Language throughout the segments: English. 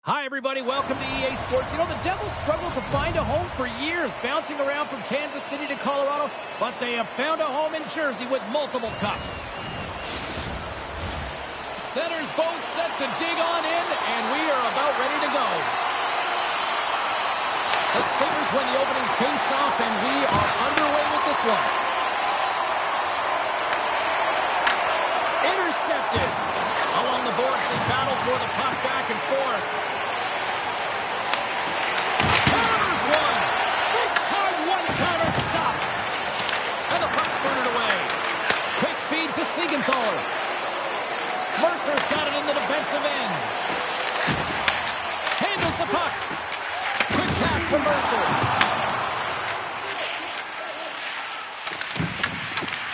Hi, everybody. Welcome to EA Sports. You know, the Devils struggled to find a home for years, bouncing around from Kansas City to Colorado, but they have found a home in Jersey with multiple cups. Centers both set to dig on in, and we are about ready to go. The Sabres win the opening face-off, and we are underway with this one. Intercepted. Along the boards, they battle for the puck back and forth. Counters one. Big time one-counter stop. And the puck's booted away. Quick feed to Siegenthaler. Mercer's got it in the defensive end. Handles the puck. Quick pass to Mercer.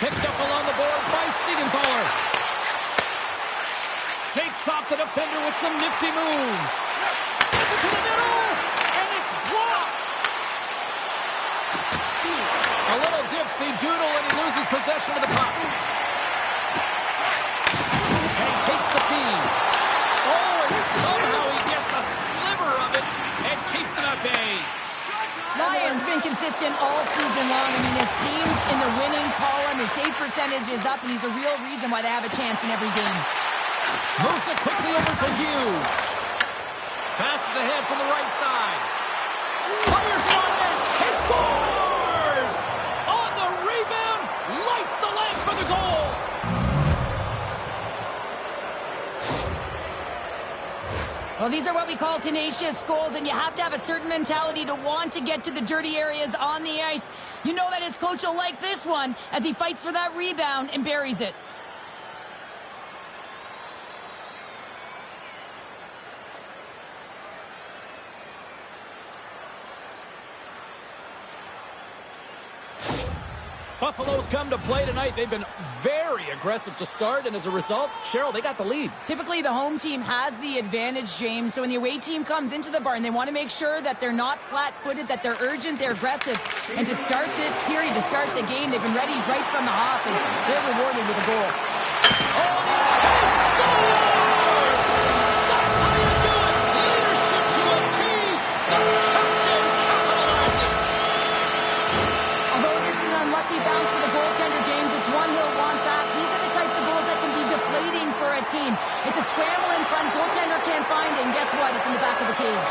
Picked up along the boards by Siegenthaler. Shakes off the defender with some nifty moves. Sends it to the middle, and it's blocked. A little dipsy doodle, and he loses possession of the puck. And he takes the feed. Oh, and somehow he gets a sliver of it and keeps it at bay. Lions been consistent all season long. I mean, his team's in the winning column. His save percentage is up, and he's a real reason why they have a chance in every game. Moves it quickly over to Hughes. Passes ahead from the right side. Fires one net. He scores! On the rebound, lights the lamp for the goal. Well, these are what we call tenacious goals, and you have to have a certain mentality to want to get to the dirty areas on the ice. You know that his coach will like this one as he fights for that rebound and buries it. Buffalo's come to play tonight. They've been very aggressive to start, and as a result, Cheryl, they got the lead. Typically, the home team has the advantage, James. So when the away team comes into the barn, they want to make sure that they're not flat-footed, that they're urgent, they're aggressive. And to start this period, to start the game, they've been ready right from the hop, and they're rewarded with a goal. Oh, he scores! That's how you do it! Leadership to a T! The captain capitalizes! Although this is an unlucky bounce for the goaltender, James, it's one he'll want back. These are the types of goals that can be deflating for a team. It's a scramble in front, goaltender can't find it, and guess what? It's in the back of the cage.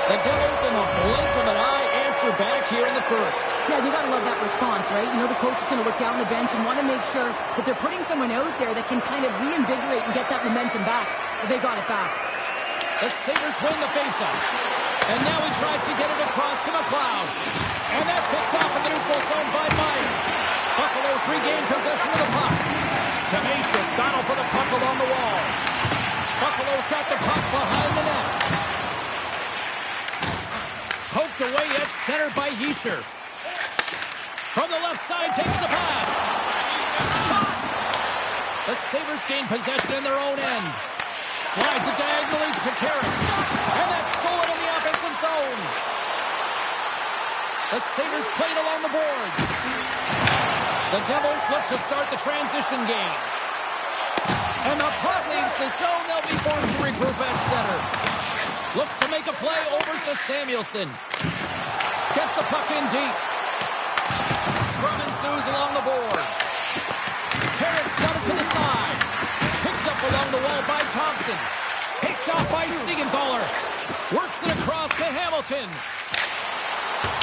The Devils, in the blink of an eye, answer back here in the first. Yeah, you gotta love that response, right? You know the coach is gonna look down the bench and want to make sure that they're putting someone out there that can kind of reinvigorate and get that momentum back. But they got it back. The Sabres win the faceoff. And now he tries to get it across to McLeod. And that's picked off in the neutral zone by Meier. Buffalo's regained possession of the puck. Tenacious battle for the puck along the wall. Buffalo's got the puck behind the net. Poked away at center by Hischier. From the left side, takes the pass. Shot! The Sabres gain possession in their own end. Slides it diagonally to Carrick. And that's stolen in the offensive zone. The Sabres played along the boards. The Devils look to start the transition game. And the puck leaves the zone. They'll be forced to regroup at center. Looks to make a play over to Samuelson. Gets the puck in deep. Scrum ensues along the boards. Carrick's got it to the side. Picked up along the wall by Thompson. Picked off by Siegenthaler. Works it across to Hamilton.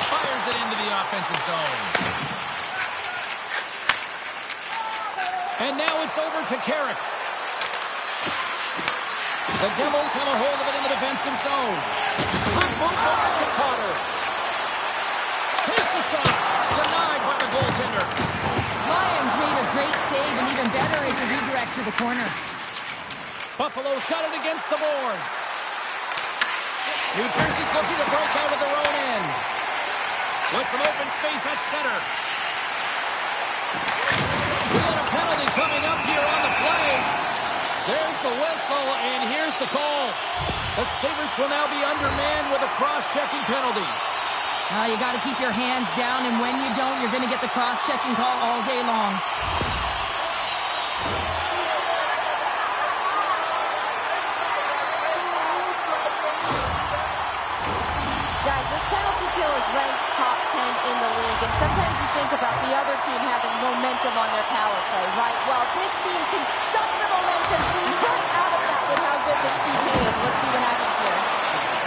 Fires it into the offensive zone. And now it's over to Carrick. The Devils have a hold of it in the defensive zone. Puck moved over to Cotter. Takes a shot. Denied by the goaltender. Lions made a great save, and even better is the redirect to the corner. Buffalo's got it against the boards. New Jersey's looking to break out of their own end. With some open space at center. We got a penalty coming up here on the play. There's the whistle, and here's the call. The Sabres will now be undermanned with a cross-checking penalty. You got to keep your hands down, and when you don't, you're going to get the cross-checking call all day long. Guys, this penalty kill is ranked top 10 in the league, and sometimes you think about the other team having momentum on their power play, right? Well, this team can suck the momentum right out of that with how good this PK is. Let's see what happens here.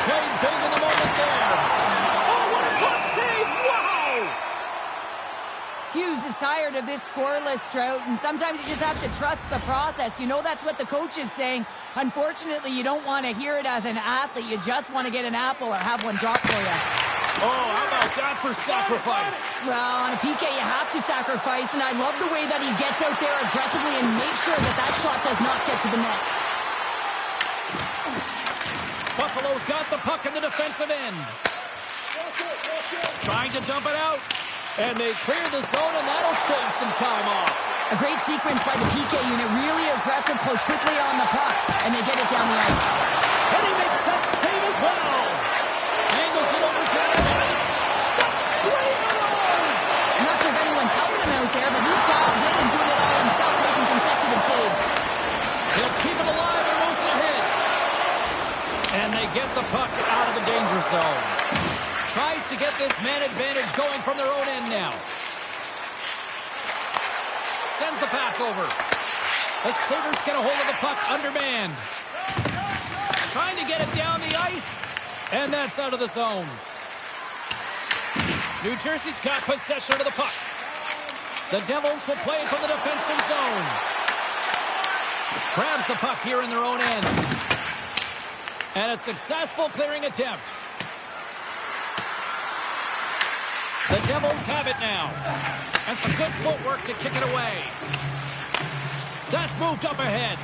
Played big in the moment there. Oh, what a glove save! Wow! Hughes is tired of this scoreless drought, and sometimes you just have to trust the process. You know that's what the coach is saying. Unfortunately, you don't want to hear it as an athlete. You just want to get an apple or have one drop for you. Oh, how about that for sacrifice? Well, on a PK, you have to sacrifice, and I love the way that he gets out there aggressively and makes sure that that shot does not get to the net. Buffalo's got the puck in the defensive end. Trying to dump it out. And they clear the zone, and that'll shave some time off. A great sequence by the PK unit. Really aggressive, close quickly on the puck, and they get it down the ice. And he makes that save as well. Angles it over to Nemec. That's 3 in a row. I'm not sure if anyone's helping him out there, but he's dialed in and doing it all himself, making consecutive saves. He'll keep it alive and moves it ahead. And they get the puck out of the danger zone. Tries to get this man advantage going from their own end now. Sends the pass over. The Sabres get a hold of the puck undermanned. Trying to get it down the ice. And that's out of the zone. New Jersey's got possession of the puck. The Devils will play from the defensive zone. Grabs the puck here in their own end. And a successful clearing attempt. The Devils have it now. And some good footwork to kick it away. That's moved up ahead.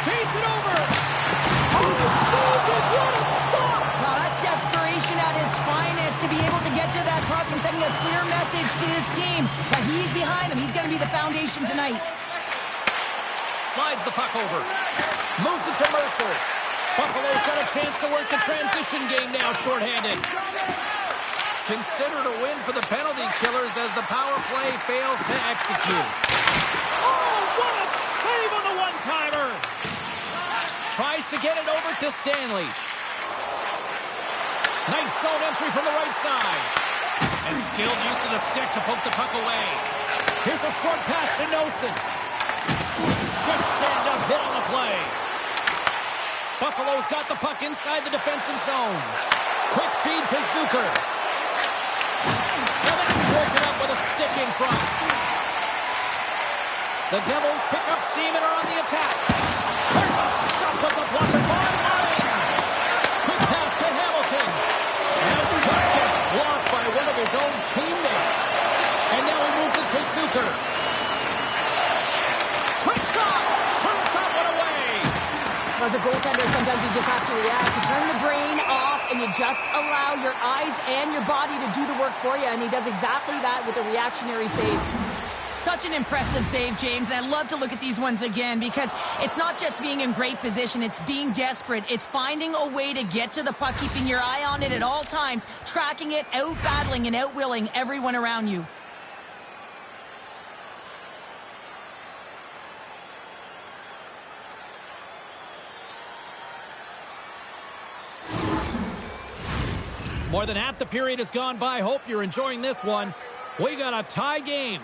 Feeds it over. Oh, so good. What a stop. Well, that's desperation at its finest to be able to get to that puck and sending a clear message to his team that he's behind him. He's going to be the foundation tonight. Slides the puck over. Moves it to Mercer. Buffalo's got a chance to work the transition game now shorthanded. Considered a win for the penalty killers as the power play fails to execute. Oh, what a save on the one-timer! Tries to get it over to Stanley. Nice zone entry from the right side. And skilled use of the stick to poke the puck away. Here's a short pass to Noesen. Good stand-up hit on the play. Buffalo's got the puck inside the defensive zone. Quick feed to Zucker. Broken up with a stick in front. The Devils pick up steam and are on the attack. There's a stop with the blocker by Meier. Quick pass to Hamilton. And a shot gets blocked by one of his own teammates. And now he moves it to Zucker. Quick shot. Turns that one away. As a goaltender, sometimes you just have to react. You turn the brain off and you just allow your eyes and your body to do the work for you, and he does exactly that with a reactionary save. Such an impressive save, James, and I love to look at these ones again because it's not just being in great position, it's being desperate. It's finding a way to get to the puck, keeping your eye on it at all times, tracking it, out-battling and out-willing everyone around you. More than half the period has gone by. Hope you're enjoying this one. We got a tie game.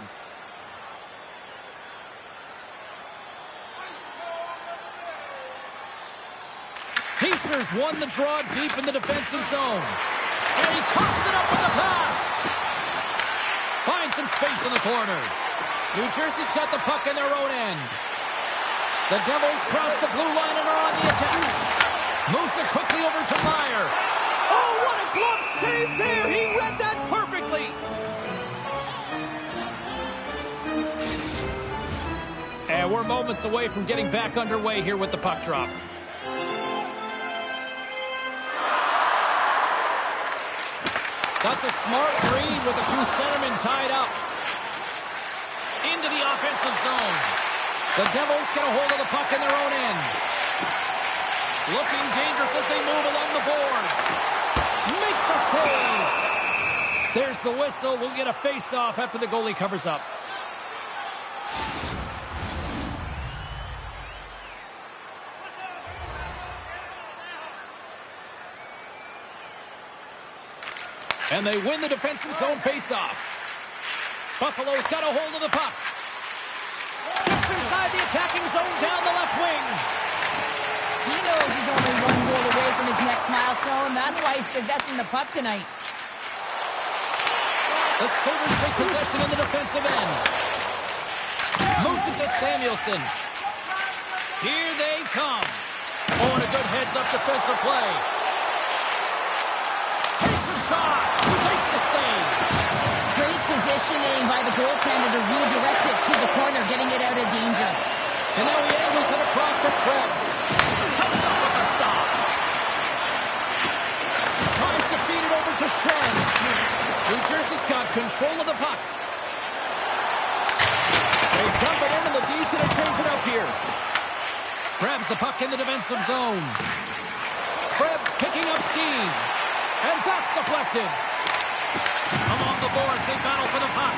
Hischier's won the draw deep in the defensive zone. And he coughs it up with the pass. Finds some space in the corner. New Jersey's got the puck in their own end. The Devils cross the blue line and are on the attack. Moves it quickly over to Meier. Oh, what a glove save there! He read that perfectly! And we're moments away from getting back underway here with the puck drop. That's a smart read with the two centermen tied up. Into the offensive zone. The Devils get a hold of the puck in their own end. Looking dangerous as they move along the boards. Makes a save. There's the whistle. We'll get a face-off after the goalie covers up. And they win the defensive zone face-off. Buffalo's got a hold of the puck. Skips inside the attacking zone down the left wing. He knows he's only one goal away from his next milestone. That's why he's possessing the puck tonight. The Sabres take possession in the defensive end. Moves it to Samuelson. Here they come. Oh, and a good heads-up defensive play. Takes a shot. Makes the save. Great positioning by the goaltender to redirect it to the corner, getting it out of danger. And now he angles it across to Krebs. Comes up with a stop. Tries to feed it over to Shen. New Jersey's got control of the puck. They dump it in, and the D's going to change it up here. Grabs the puck in the defensive zone. Krebs picking up steam. And that's deflected. Along the boards, they battle for the puck.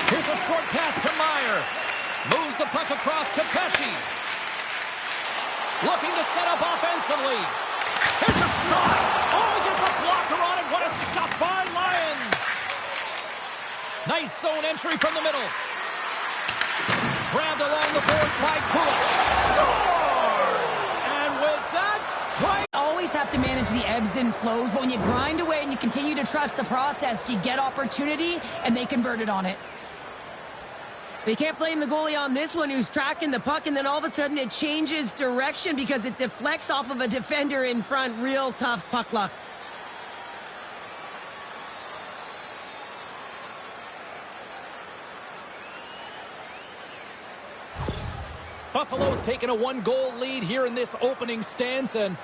Here's a short pass to Meier. Moves the puck across to Pesce. Looking to set up offensively. Here's a shot. Oh, he gets a blocker on it. What a stop by Lyon. Nice zone entry from the middle. Grabbed along the boards by Pulich. Scores! And with that strike. Always have to manage the ebbs and flows, but when you grind away and you continue to trust the process, you get opportunity, and they converted on it. They can't blame the goalie on this one who's tracking the puck, and then all of a sudden it changes direction because it deflects off of a defender in front. Real tough puck luck. Buffalo's taken a one-goal lead here in this opening stance, and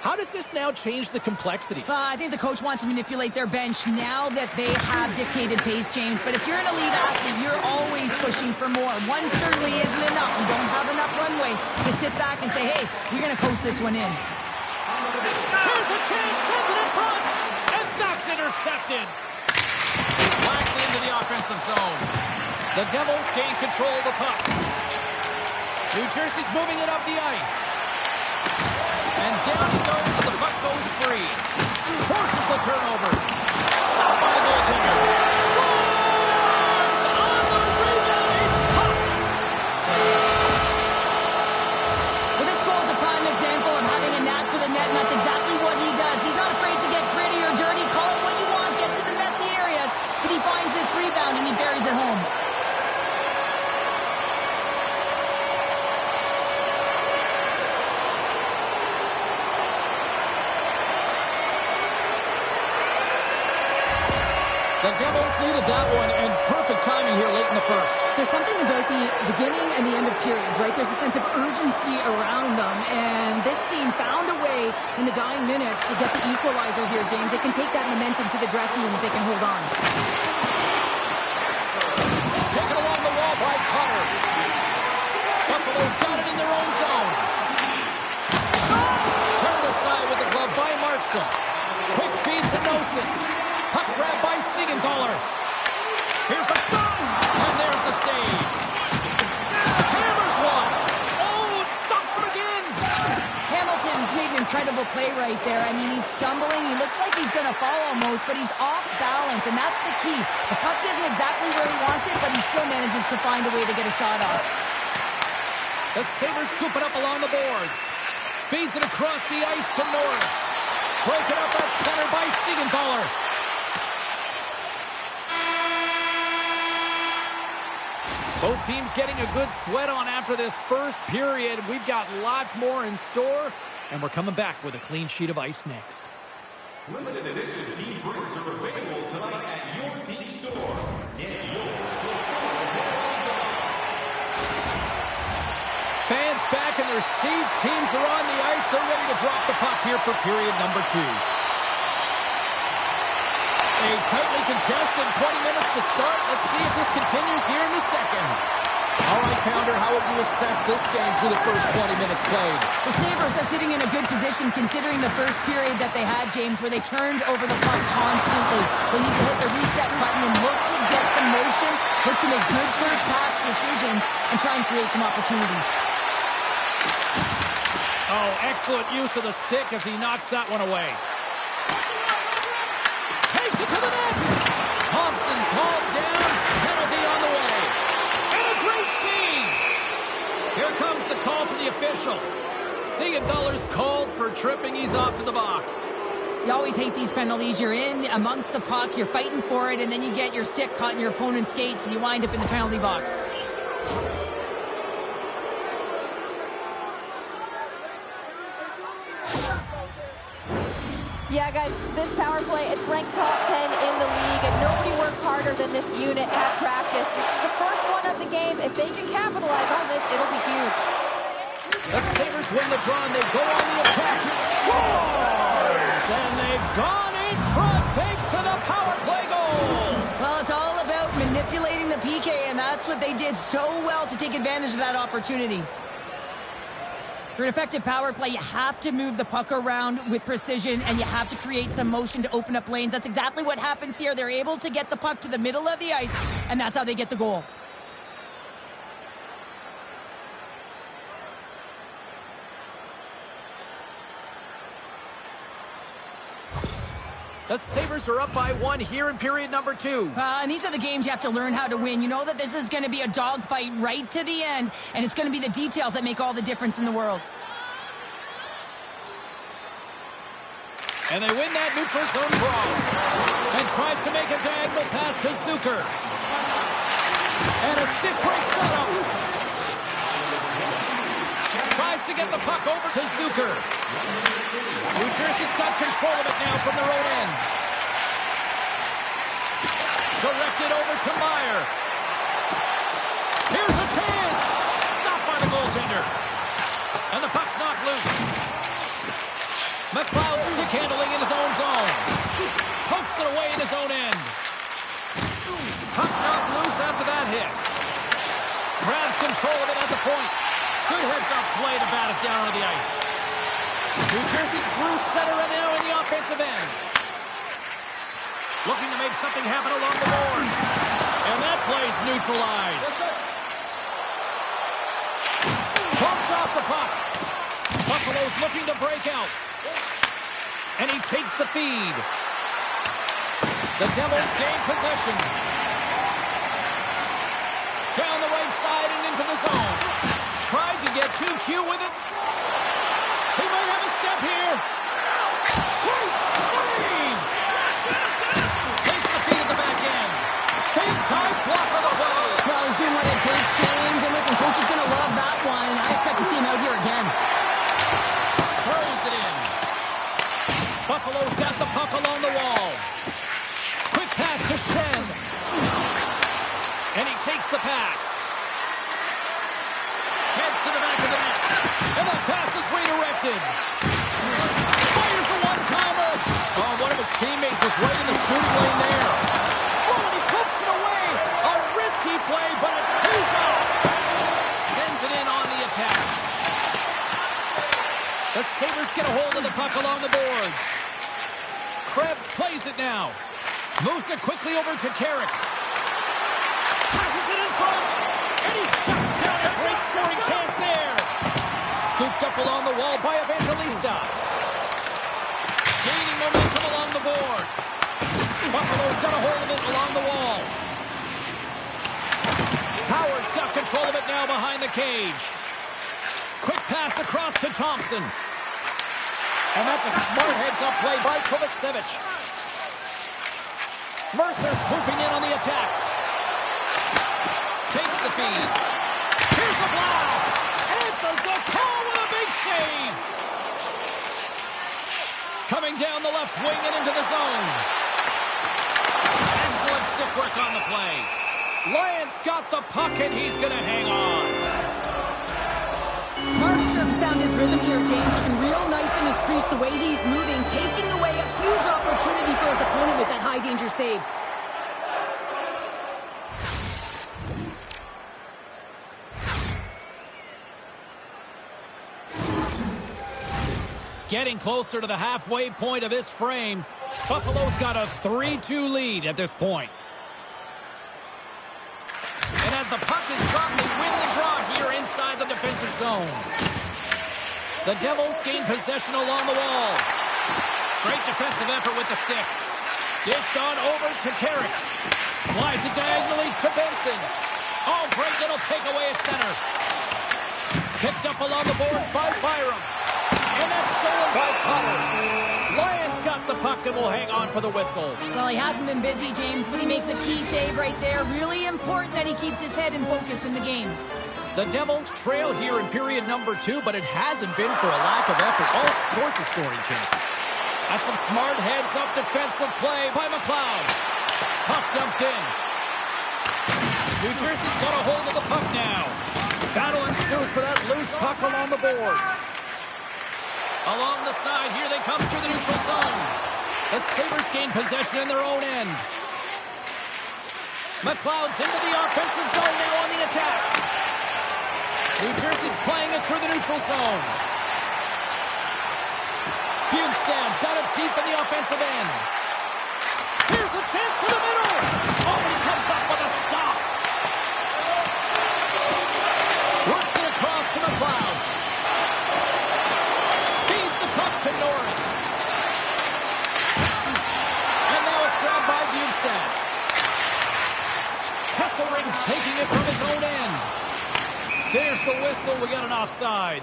how does this now change the complexity? I think the coach wants to manipulate their bench now that they have dictated pace, James. But if you're an elite athlete, you're always pushing for more. One certainly isn't enough. You don't have enough runway to sit back and say, hey, we're going to coast this one in. Here's a chance, sends it in front, and that's intercepted. Blacks into the offensive zone. The Devils gain control of the puck. New Jersey's moving it up the ice. And down he goes, the puck goes free. Forces the turnover. Stopped by the goaltender. Scores! On the rebound, Hudson. Well, this goal is a prime example of having a knack for the net, and that's exactly what he does. He's not afraid to get gritty or dirty. Call it what you want. Get to the messy areas. But he finds this rebound, and he buries it home. The Devils needed that one, and perfect timing here late in the first. There's something about the beginning and the end of periods, right? There's a sense of urgency around them, and this team found a way in the dying minutes to get the equalizer here, James. They can take that momentum to the dressing room if they can hold on. Taken along the wall by Cotter. Buffalo's got it in their own zone. Turned aside with the glove by Markstrom. Quick feed to Noesen. Puck grab by Siegenthaler. Here's a shot, and there's the save. Hammers one. Oh, it stops him again. Hamilton's made an incredible play right there. I mean, he's stumbling. He looks like he's going to fall almost, but he's off balance, and that's the key. The puck isn't exactly where he wants it, but he still manages to find a way to get a shot off. The Sabres scoop it up along the boards. Feeds it across the ice to Norris. Broken up at center by Siegenthaler. Both teams getting a good sweat on after this first period. We've got lots more in store, and we're coming back with a clean sheet of ice next. Limited edition team drinks are available tonight at your team store. Get yours. Fans back in their seats. Teams are on the ice. They're ready to drop the puck here for period number 2. A tightly contested 20 minutes to start. Let's see if this continues here in the second. All right, Pounder, how would you assess this game through the first 20 minutes played? The Sabres are sitting in a good position considering the first period that they had, James, where they turned over the puck constantly. They need to hit the reset button and look to get some motion, look to make good first pass decisions, and try and create some opportunities. Oh, excellent use of the stick as he knocks that one away. Takes it to the net. Thompson's hauled down. Penalty on the way. And a great save. Here comes the call from the official. Siegenthaler's called for tripping. He's off to the box. You always hate these penalties. You're in amongst the puck, you're fighting for it, and then you get your stick caught in your opponent's skates, and you wind up in the penalty box. Yeah, guys, this power play, it's ranked top 10 in the league, and nobody works harder than this unit at practice. This is the first one of the game. If they can capitalize on this, it'll be huge. The Sabres win the draw, and they go on the attack. Scores! And they've gone in front thanks to the power play goal. Well, it's all about manipulating the PK, and that's what they did so well to take advantage of that opportunity. For an effective power play, you have to move the puck around with precision, and you have to create some motion to open up lanes. That's exactly what happens here. They're able to get the puck to the middle of the ice, and that's how they get the goal. The Sabres are up by 1 here in period number 2. And these are the games you have to learn how to win. You know that this is going to be a dogfight right to the end, and it's going to be the details that make all the difference in the world. And they win that neutral zone brawl. And tries to make a diagonal pass to Zucker. And a stick break setup. Tries to get the puck over to Zucker. New Jersey's got control of it now from their own end. Directed over to Meier. Here's a chance. Stopped by the goaltender. And the puck's knocked loose. McLeod stick handling in his own zone. Pokes it away in his own end. Puck knocked loose after that hit. Grabs control of it at the point. Good heads-up play to bat it down on the ice. New Jersey's through center and now in the offensive end. Looking to make something happen along the boards. And that play's neutralized. Bumped off the puck. Buffalo's looking to break out. And he takes the feed. The Devils gain possession. Down the right side and into the zone. Tried to get 2Q with it. He might have a step here. Great save! Takes the feed at the back end. Big time block on the way. Well, he's doing what it takes, James. And listen, coach is going to love that one. I expect to see him out here again. Throws it in. Buffalo's got the puck along the wall. Quick pass to Shen. And he takes the pass. Heads to the back of the net. And that pass is redirected. Fires a one-timer. Oh, one of his teammates is right in the shooting lane there. Oh, and he pokes it away. A risky play, but it pays off. Sends it in on the attack. The Sabres get a hold of the puck along the boards. Krebs plays it now. Moves it quickly over to Carrick. Passes it in front. And he shuts down a great scoring chance there. Scooped up along the wall by Evangelista. Gaining momentum along the boards. Buffalo's got a hold of it along the wall. Howard's got control of it now behind the cage. Quick pass across to Thompson. And that's a smart heads-up play by Kovacevic. Mercer swooping in on the attack. Takes the feed. Here's a blast. Answers the call with a big save. Coming down the left wing and into the zone. Excellent stick work on the play. Lyons got the puck and he's going to hang on. Markstrom's found his rhythm here, James. Looking real nice in his crease, the way he's moving, taking away a huge opportunity for his opponent with that high-danger save. Getting closer to the halfway point of this frame. Buffalo's got a 3-2 lead at this point. And as the puck is dropped, they win the draw here inside the defensive zone. The Devils gain possession along the wall. Great defensive effort with the stick. Dished on over to Carrick. Slides it diagonally to Benson. Oh, great little takeaway at center. Picked up along the boards by Byram. And that's stolen by Cotter. Lions got the puck and will hang on for the whistle. Well, he hasn't been busy, James, but he makes a key save right there. Really important that he keeps his head in focus in the game. The Devils trail here in period number 2, but it hasn't been for a lack of effort. All sorts of scoring chances. That's some smart heads-up defensive play by McLeod. Puck dumped in. New Jersey's got a hold of the puck now. Battle ensues for that loose puck along the boards. Along the side, here they come through the neutral zone. The Sabres gain possession in their own end. McLeod's into the offensive zone now on the attack. New Jersey's playing it through the neutral zone. Bjugstad's got it deep in the offensive end. Here's a chance to the middle. Oh, he comes up with a stop. Works it across to McLeod. Feeds the puck to Norris. And now it's grabbed by Bjugstad. Pesce taking it from his own end. There's the whistle. We got an offside.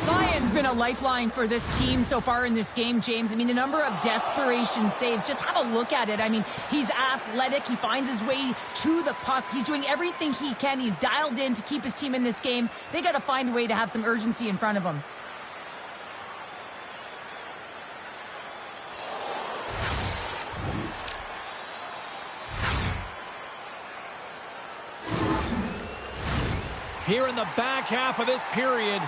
Lions been a lifeline for this team so far in this game, James. I mean, the number of desperation saves, just have a look at it. I mean, he's athletic. He finds his way to the puck. He's doing everything he can. He's dialed in to keep his team in this game. They got to find a way to have some urgency in front of him. Here in the back half of this period,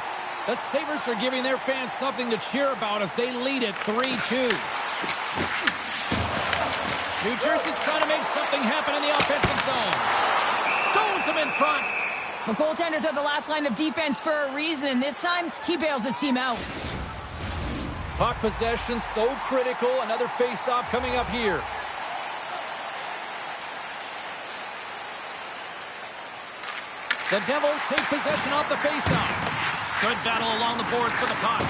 the Sabres are giving their fans something to cheer about as they lead it 3-2. New Jersey's trying to make something happen in the offensive zone. Stones him in front. The goaltenders are the last line of defense for a reason, and this time, he bails his team out. Puck possession so critical. Another face-off coming up here. The Devils take possession off the faceoff. Good battle along the boards for the puck.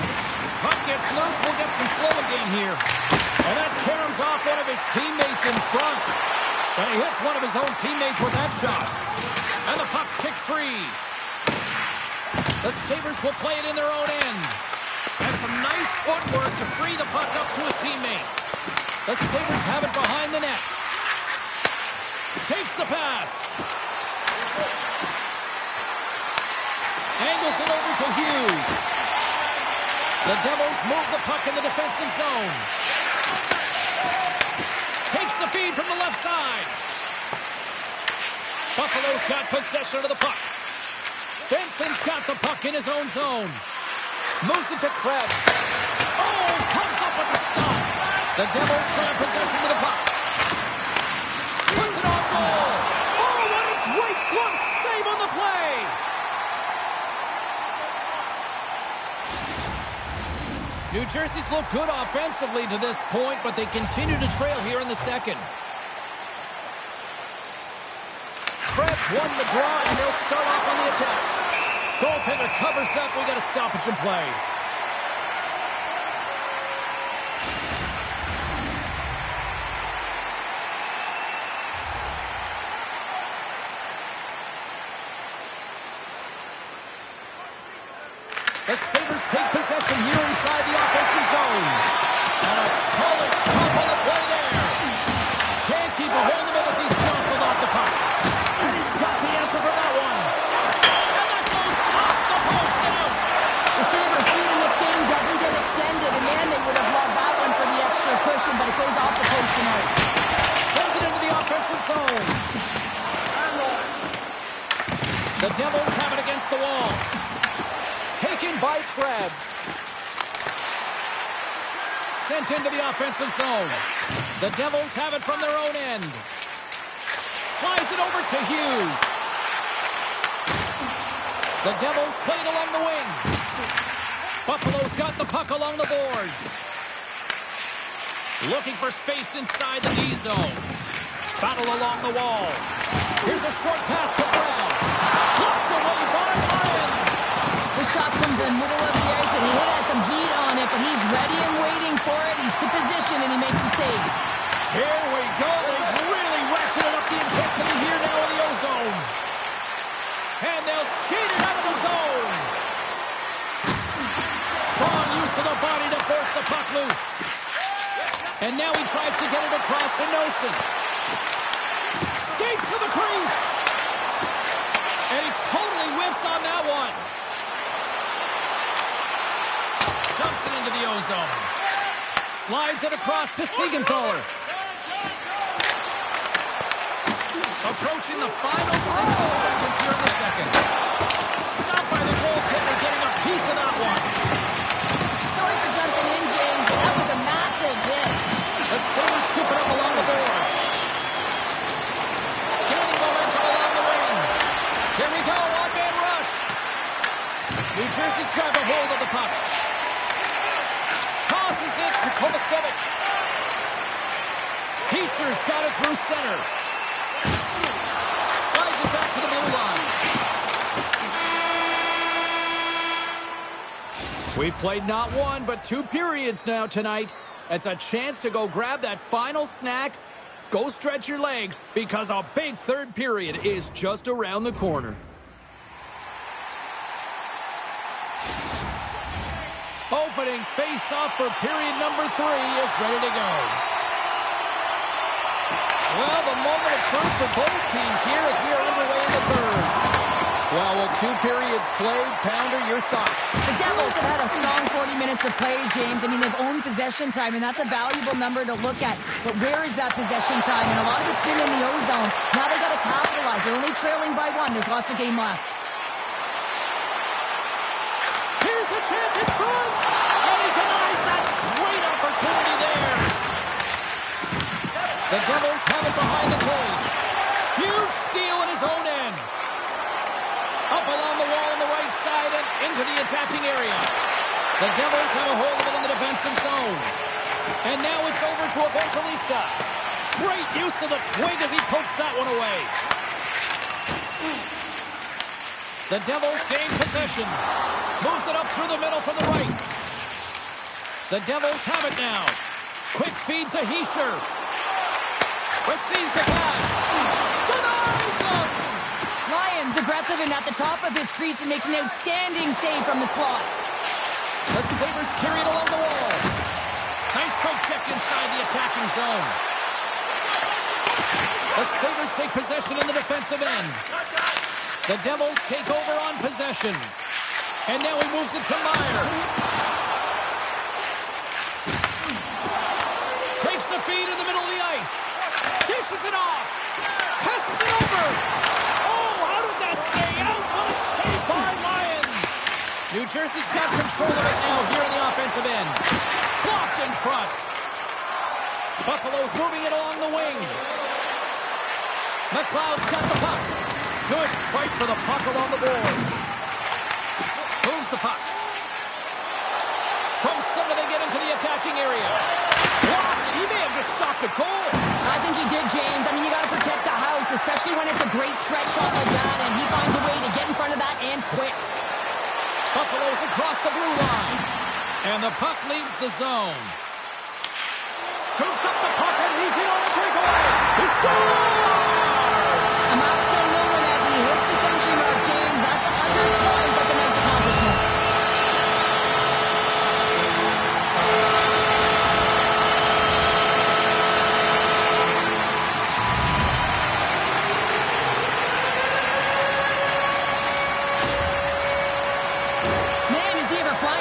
Puck gets loose. We'll get some flow again here. And that caroms off one of his teammates in front. And he hits one of his own teammates with that shot. And the puck's kicked free. The Sabres will play it in their own end. And some nice footwork to free the puck up to his teammate. The Sabres have it behind the net. Takes the pass. Angles it over to Hughes. The Devils move the puck in the defensive zone. Takes the feed from the left side. Buffalo's got possession of the puck. Benson's got the puck in his own zone. Moves it to Krebs. Oh, comes up with a stop. The Devils got possession of the puck. Puts it on goal. Oh, what a great glove save on the play. New Jersey's looked good offensively to this point, but they continue to trail here in the second. Krebs won the draw, and they'll start off on the attack. Goaltender covers up. We got a stoppage in play. The Sabres take possession here inside the offensive zone. And a solid stop on the play there. Can't keep a hold of it as he's jostled off the puck. And he's got the answer for that one. And that goes off the post and out. The Sabres lead in this game doesn't get extended, and man, they would have loved that one for the extra cushion, but it goes off the post and out. Sends it into the offensive zone. The Devils have it against the wall. Taken by Krebs. Sent into the offensive zone. The Devils have it from their own end. Slides it over to Hughes. The Devils played along the wing. Buffalo's got the puck along the boards. Looking for space inside the D zone. Battle along the wall. Here's a short pass to Brown. Blocked away by Ryan. The shot's from the middle of the ice, and he has some heat on it, but he's ready and waiting for it. He's to position, and he makes the save. Here we go. They've really ratcheted up the intensity here now in the O-zone. And they'll skate it out of the zone. Strong use of the body to force the puck loose. And now he tries to get it across to Noesen. Skates to the crease. And he totally whiffs on that one. Dumps it into the O-zone. Slides it across to Siegenthaler. Approaching the final 60 seconds here in the second. Stopped by the goaltender, getting a piece of that one. Sorry for jumping in, James, but that was a massive hit. The Sabres scoop it up along the boards. Gaining momentum along the wing. Here we go, one-man rush. New Jersey's grabbed a hold of the puck. Tosses it to Kovacevic. Hischier's got it through center. Slides it back to the blue line. We've played not one, but 2 periods now tonight. It's a chance to go grab that final snack. Go stretch your legs, because a big third period is just around the corner. Opening face-off for period number 3 is ready to go. Well, the moment of truth for both teams here as we are underway in the third. Well, with 2 periods played, Pounder, your thoughts? The Devils have had a strong 40 minutes of play, James. I mean, they've owned possession time, and that's a valuable number to look at. But where is that possession time? And a lot of it's been in the O-zone. Now they got to capitalize. They're only trailing by 1. There's lots of game left. Here's a chance in front! And he denies that great opportunity there. The Devils have it behind the cage. Huge steal in his own end. Up along the wall on the right side and into the attacking area. The Devils have a hold of it in the defensive zone. And now it's over to Evangelista. Great use of the twig as he pokes that one away. The Devils gain possession. Moves it up through the middle to the right. The Devils have it now. Quick feed to Hischier. Receives the pass. Denies him. Lyons aggressive and at the top of his crease and makes an outstanding save from the slot. The Sabres carry it along the wall. Nice poke check inside the attacking zone. The Sabres take possession in the defensive end. The Devils take over on possession. And now he moves it to Meier. Takes the feed in the middle of the ice. Dishes it off. Passes it over. Oh, how did that stay out? What a save by Lyon. New Jersey's got control of it now here in the offensive end. Blocked in front. Buffalo's moving it along the wing. McLeod's got the puck. Good fight for the puck along the boards. Moves the puck. From center they get into the attacking area. Blocked. He may have just stopped a goal. I think he did, James. I mean, you got to protect the house, especially when it's a great threat shot like that, and he finds a way to get in front of that and quick. Buffalo's across the blue line. And the puck leaves the zone. Scoops up the puck and he's in on the breakaway. He scores! A milestone moment as he hits the century mark, James. That's 100 points. That's a nice accomplishment.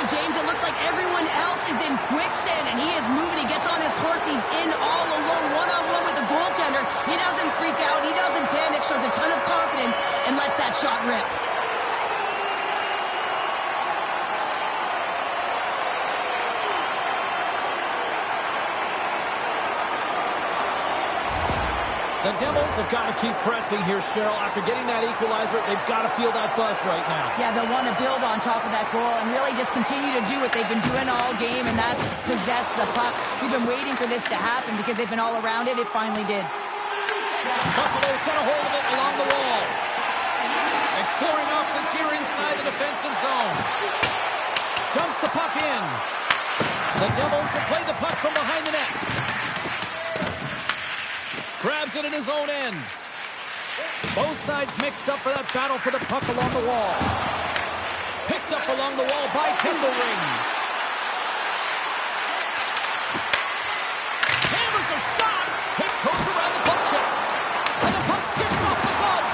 James, it looks like everyone else is in quicksand, and he is moving. He gets on his horse. He's in all alone, one-on-one with the goaltender. He doesn't freak out. He doesn't panic. Shows a ton of confidence and lets that shot rip. The Devils have got to keep pressing here, Cheryl. After getting that equalizer, they've got to feel that buzz right now. Yeah, they'll want to build on top of that goal and really just continue to do what they've been doing all game, and that's possess the puck. We've been waiting for this to happen because they've been all around it. It finally did. Buffalo's got a hold of it along the wall. Exploring options here inside the defensive zone. Dumps the puck in. The Devils have played the puck from behind the net. Grabs it in his own end. Both sides mixed up for that battle for the puck along the wall. Picked up along the wall by Kesselring. Hammers a shot. Tiptoes around the puck check. And the puck skips off the glove.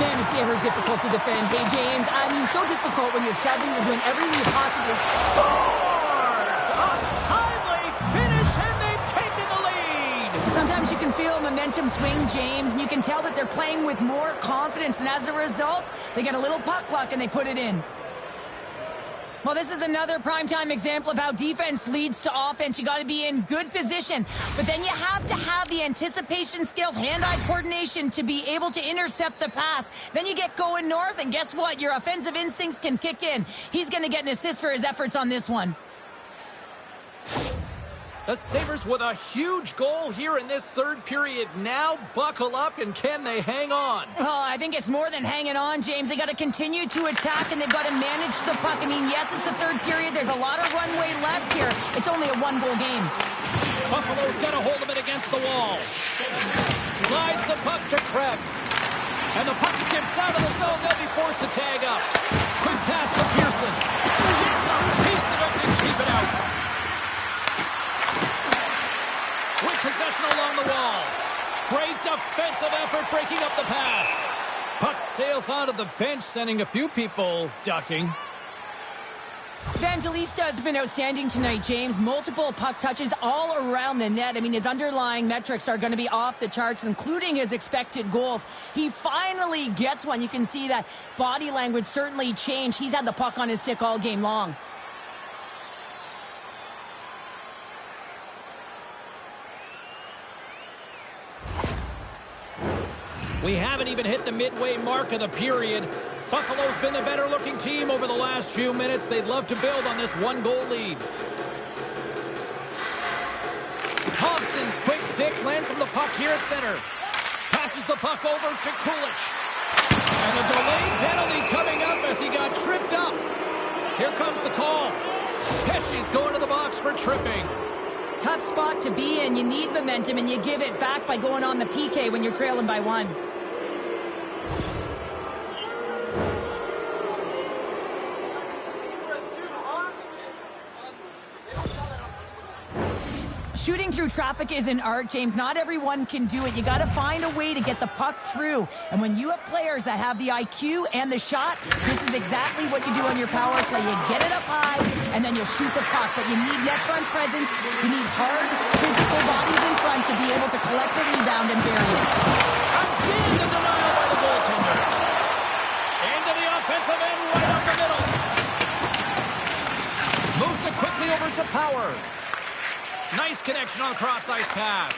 Man, is he ever difficult to defend. Hey, James, I mean, so difficult when you're shoving, you're doing everything you possibly... Scores! A timely finish, and they've taken the lead! Sometimes you can feel momentum swing, James, and you can tell that they're playing with more confidence, and as a result, they get a little puck luck and they put it in. Well, this is another primetime example of how defense leads to offense. You got to be in good position, but then you have to have the anticipation skills, hand-eye coordination to be able to intercept the pass. Then you get going north, and guess what? Your offensive instincts can kick in. He's going to get an assist for his efforts on this one. The Sabres with a huge goal here in this third period. Now buckle up, and can they hang on? Well, I think it's more than hanging on, James. They got to continue to attack, and they've got to manage the puck. I mean, yes, it's the third period. There's a lot of runway left here. It's only a one-goal game. Buffalo's got a hold of it against the wall. Slides the puck to Krebs. And the puck skips out of the zone. They'll be forced to tag up. Quick pass to Pearson. Gets a piece of it to keep it out. With possession along the wall. Great defensive effort breaking up the pass. Puck sails onto the bench, sending a few people ducking. Evangelista has been outstanding tonight, James. Multiple puck touches all around the net. I mean, his underlying metrics are going to be off the charts, including his expected goals. He finally gets one. You can see that body language certainly changed. He's had the puck on his stick all game long. We haven't even hit the midway mark of the period. Buffalo's been the better-looking team over the last few minutes. They'd love to build on this one-goal lead. Hobson's quick stick lands from the puck here at center. Passes the puck over to Kulich. And a delayed penalty coming up as he got tripped up. Here comes the call. Pesce's going to the box for tripping. Tough spot to be in. You need momentum, and you give it back by going on the PK when you're trailing by one. Shooting through traffic is an art, James. Not everyone can do it. You got to find a way to get the puck through. And when you have players that have the IQ and the shot, this is exactly what you do on your power play. You get it up high, and then you shoot the puck. But you need net front presence. You need hard, physical bodies in front to be able to collect the rebound and bury it. Again, the denial by the goaltender. Into the offensive end, right up the middle. Moves it quickly over to Power. Nice connection on a cross-ice pass.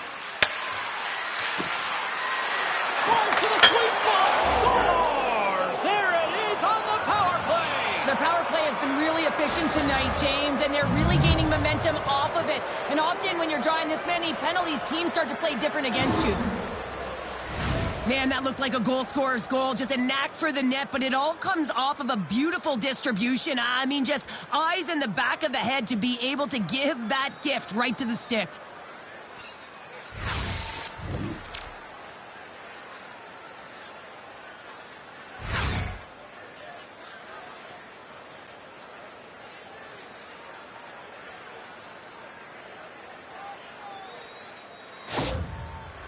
Drives to the sweet spot. Scores! There it is on the power play. Their power play has been really efficient tonight, James, and they're really gaining momentum off of it. And often when you're drawing this many penalties, teams start to play different against you. Man, that looked like a goal scorer's goal. Just a knack for the net, but it all comes off of a beautiful distribution. I mean, just eyes in the back of the head to be able to give that gift right to the stick.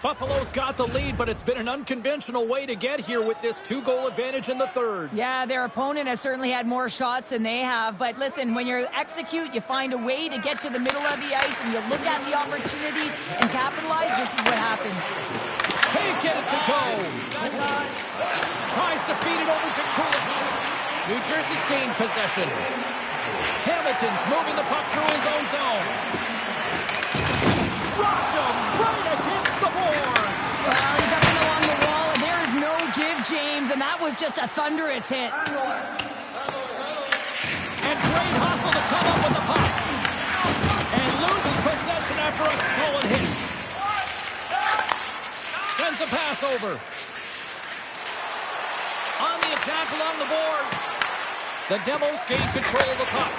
Buffalo's got the lead, but it's been an unconventional way to get here with this two-goal advantage in the third. Yeah, their opponent has certainly had more shots than they have. But listen, when you execute, you find a way to get to the middle of the ice, and you look at the opportunities and capitalize. This is what happens. Can't get it to go. Tries to feed it over to Kulich. New Jersey's gained possession. Hamilton's moving the puck through his own zone. Rocked him right against the boards. Well, That was just a thunderous hit. And great hustle to come up with the puck. And loses possession after a solid hit. Sends a pass over. On the attack along the boards. The Devils gain control of the puck.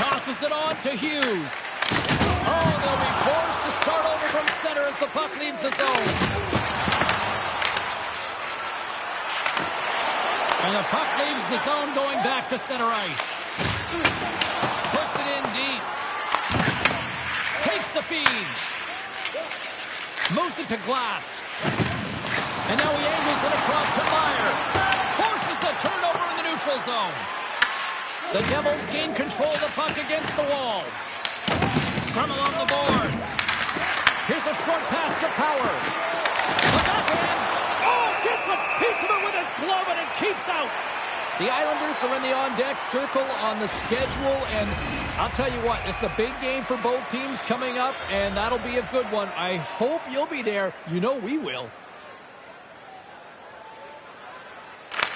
Tosses it on to Hughes. Oh, they'll be forced to start over from center as the puck leaves the zone. And the puck leaves the zone going back to center ice. Puts it in deep. Takes the feed. Moves it to glass. And now he angles it across to Meier. Forces the turnover in the neutral zone. The Devils gain control of the puck against the wall. Scrum along the boards. Here's a short pass to Power. The backhand. Oh, gets a piece of it with his glove and it keeps out. The Islanders are in the on-deck circle on the schedule, and I'll tell you what, it's a big game for both teams coming up, and that'll be a good one. I hope you'll be there. You know we will.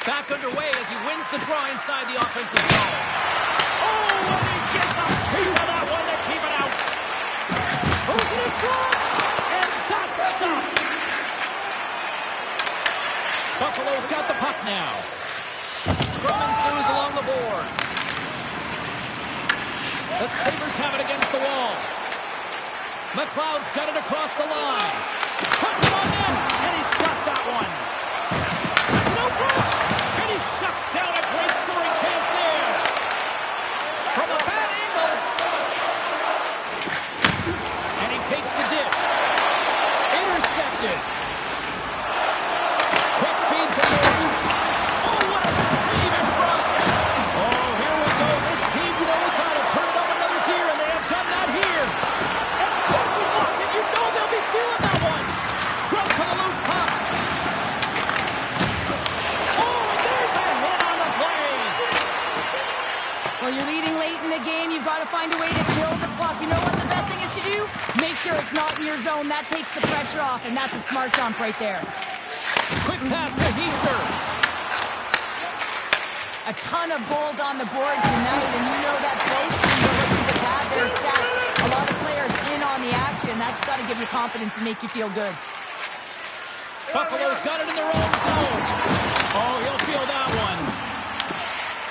Back underway as he wins the draw inside the offensive zone. Oh, and he gets a piece of that one to keep it out. Who's it in front? And that's stopped. Buffalo's got the puck now. Scrum ensues along the boards. The Sabres have it against the wall. McLeod's got it across the line. Puts it on in, and he's got that one. Sets it out front, and he shuts down a great scoring chance there. From a bad angle. And he takes the dish. Intercepted. Quick feed to Hughes. Oh, what a save in front. Oh, here we go. This team knows how to turn up another gear, and they have done that here. And puts it up, and you know they'll be feeling that one. Scrum to the loose puck. Oh, and there's a hit on the play. Well, you're leading late in the game. You've got to find a way to kill the clock. You know what the best thing is to do? Make sure it's not in your zone. That takes the pressure off, and that's a smart jump right there. Quick pass to Hischier. A ton of goals on the board tonight, and you know that both teams are looking to pad their stats. A lot of players in on the action. That's got to give you confidence and make you feel good. Buffalo's got it in their own zone. Oh, he'll feel that one.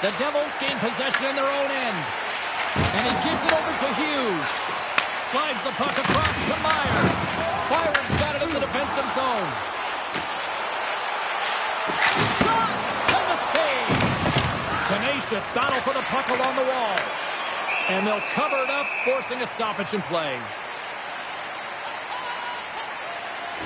The Devils gain possession in their own end. And he gives it over to Hughes. Slides the puck across to Meier. Byron's got it in the defensive zone. Shot! And the save! Tenacious battle for the puck along the wall. And they'll cover it up, forcing a stoppage in play.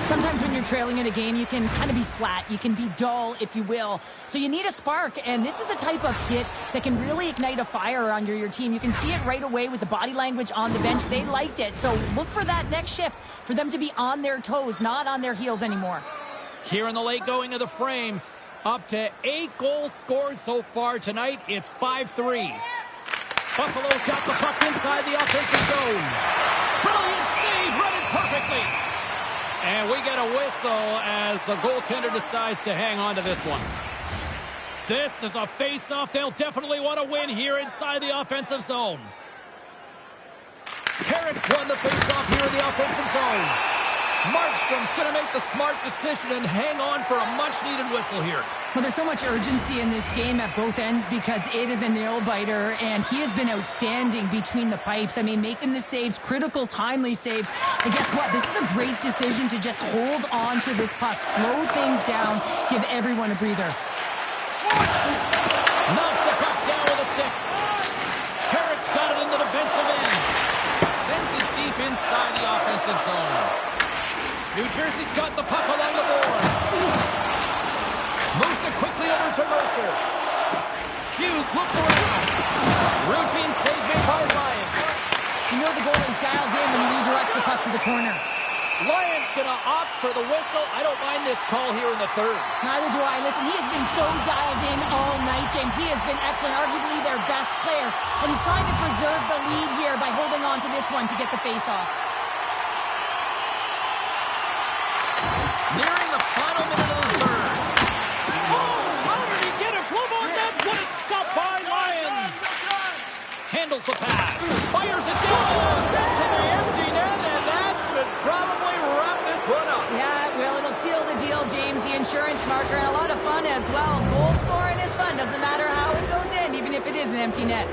Sometimes when you're trailing in a game, you can kind of be flat. You can be dull, if you will. So you need a spark, and this is a type of hit that can really ignite a fire under your team. You can see it right away with the body language on the bench. They liked it. So look for that next shift, for them to be on their toes, not on their heels anymore. Here in the late going of the frame, up to 8 goals scored so far tonight. It's 5-3. Buffalo's got the puck inside the offensive zone. Brilliant save, read it perfectly. And we get a whistle as the goaltender decides to hang on to this one. This is a face-off they'll definitely want to win here inside the offensive zone. Carrick's won the face-off here in the offensive zone. Markstrom's going to make the smart decision and hang on for a much-needed whistle here. Well, there's so much urgency in this game at both ends because it is a nail-biter, and he has been outstanding between the pipes. I mean, making the saves, critical, timely saves. And guess what? This is a great decision to just hold on to this puck, slow things down, give everyone a breather. Knocks the puck down with a stick. Carrick's got it in the defensive end. Sends it deep inside the offensive zone. New Jersey's got the puck along the boards. Moves it quickly over to Mercer. Hughes looks around. Routine save made by Ryan. You know the goalie's dialed in when he redirects the puck to the corner. Lyon's going to opt for the whistle. I don't mind this call here in the third. Neither do I. Listen, he has been so dialed in all night, James. He has been excellent, arguably their best player. And he's trying to preserve the lead here by holding on to this one to get the face-off. Nearing the final minute of the third. Oh, handles the pass. Fires it down. Sent to the empty net, and that should probably wrap this one up. Yeah, it will. It'll seal the deal, James. The insurance marker, and a lot of fun as well. Goal scoring is fun. Doesn't matter how it goes in, even if it is an empty net.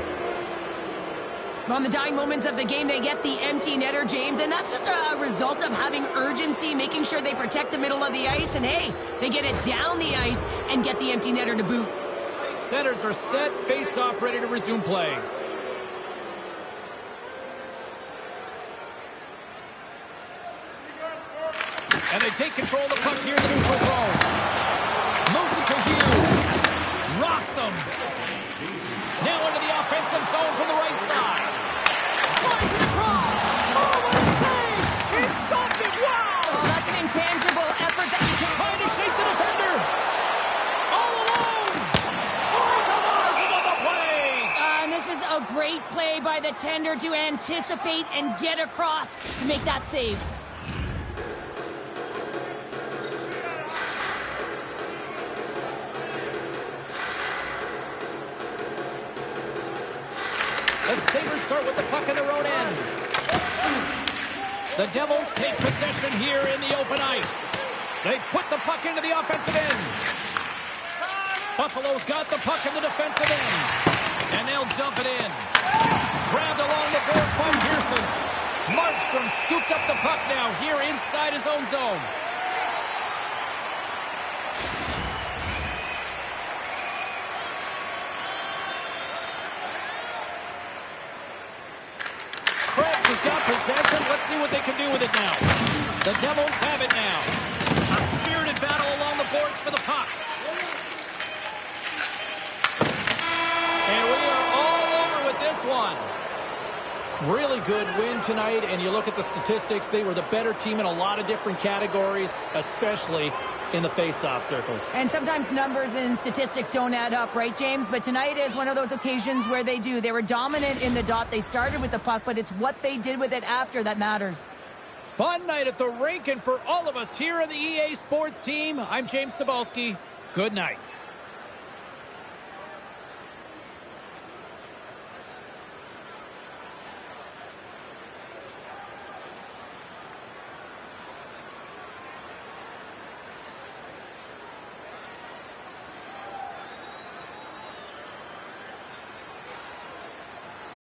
On the dying moments of the game, they get the empty netter, James, and that's just a result of having urgency, making sure they protect the middle of the ice, and hey, they get it down the ice and get the empty netter to boot. Centers are set, face-off ready to resume play. And they take control of the puck here in the neutral zone. Moves it to Hughes. Rocks him. Now into the offensive zone from the right side. Slides it across. Oh, what a save! He stopped it. Wow! Oh, that's an intangible effort that you can... Trying to shake the defender. All alone. Oh, Tavares is on the play. And this is a great play by the tender to anticipate and get across to make that save. The Sabres start with the puck in their own end. The Devils take possession here in the open ice. They put the puck into the offensive end. Buffalo's got the puck in the defensive end. And they'll dump it in. Grabbed along the boards by Pearson. Markstrom scooped up the puck now here inside his own zone. Got possession. Let's see what they can do with it now. The Devils have it now. A spirited battle along the boards for the puck. And we are all over with this one. Really good win tonight, and you look at the statistics, they were the better team in a lot of different categories, especially in the face-off circles. And sometimes numbers and statistics don't add up, right, James? But tonight is one of those occasions where they do. They were dominant in the dot. They started with the puck, but it's what they did with it after that matters. Fun night at the rink, and for all of us here on the EA Sports team, I'm James Cebulski. Good night.